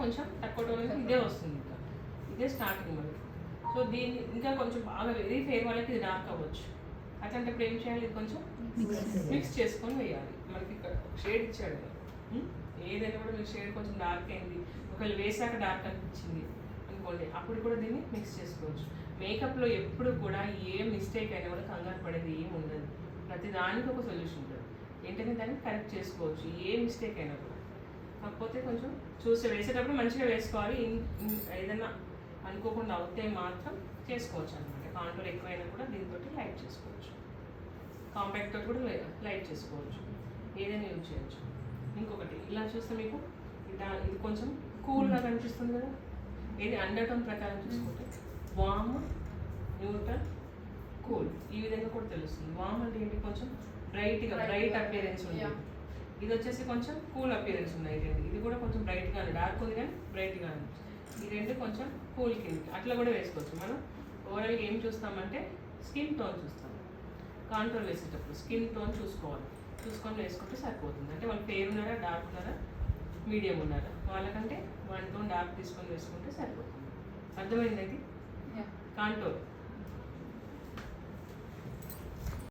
కొంచెం తక్కువ టోన్ ఇదే వస్తుంది, ఇంకా ఇదే స్టార్టింగ్ మనకి. సో దీన్ని ఇంకా కొంచెం బాగా వెరీ ఫెయిర్ వాళ్ళకి ఇది డార్క్ అవ్వచ్చు. అట్లాంటప్పుడు ఏం చేయాలి, ఇది కొంచెం మిక్స్ చేసుకొని వేయాలి. మనకి ఇక్కడ షేడ్ ఇచ్చాడు కదా, ఏదైనా కూడా మీకు షేడ్ కొంచెం డార్క్ అయింది, ఒకవేళ వేసాక డార్క్ అనిపించింది అనుకోండి, అప్పుడు కూడా దీన్ని మిక్స్ చేసుకోవచ్చు. మేకప్లో ఎప్పుడు కూడా ఏ మిస్టేక్ అయినా కూడా కంగారు పడేది ఏమి ఉండదు. ప్రతి దానికి ఒక సొల్యూషన్ ఉంటుంది, ఏంటంటే దాన్ని కరెక్ట్ చేసుకోవచ్చు ఏ మిస్టేక్ అయినా కూడా. కాకపోతే కొంచెం చూసి వేసేటప్పుడు మంచిగా వేసుకోవాలి. ఏదైనా అనుకోకుండా అవుతే మాత్రం చేసుకోవచ్చు అనమాట. కాంటూర్ ఎక్కువైనా కూడా దీంతో లైట్ చేసుకోవచ్చు, కాంపాక్ట్ తోటి కూడా లైట్ చేసుకోవచ్చు, ఏదైనా యూజ్ చేయొచ్చు. ఇంకొకటి ఇలా చూస్తే మీకు ఇది కొంచెం కూల్గా కనిపిస్తుంది కదా, ఇది అండర్ టోన్ ప్రకారం చూసుకుంటే వామ్, న్యూట్రల్, కూల్ ఈ విధంగా కూడా తెలుస్తుంది. వామ్ అంటే ఏంటి, కొంచెం బ్రైట్ అపియరెన్స్ ఉంది. ఇది వచ్చేసి కొంచెం కూల్ అపియరెన్స్ ఉన్నాయి. ఇది కూడా కొంచెం బ్రైట్గా డార్క్ ఉంది కానీ బ్రైట్గా ఉంది. ఈ రెండు కొంచెం కూల్ కింద అట్లా కూడా వేసుకోవచ్చు. మనం ఓవరాల్గా ఏం చూస్తామంటే స్కిన్ టోన్ చూస్తాం. కాంటూర్ వేసేటప్పుడు స్కిన్ టోన్ చూసుకొని వేసుకుంటే సరిపోతుంది. అంటే వాళ్ళు ఫెయిర్ ఉన్నారా, డార్క్ ఉన్నారా, మీడియం ఉన్నారా, వాళ్ళకంటే 1 టోన్ డార్క్ తీసుకొని వేసుకుంటే సరిపోతుంది. అర్థమైంది అది కాంటూర్.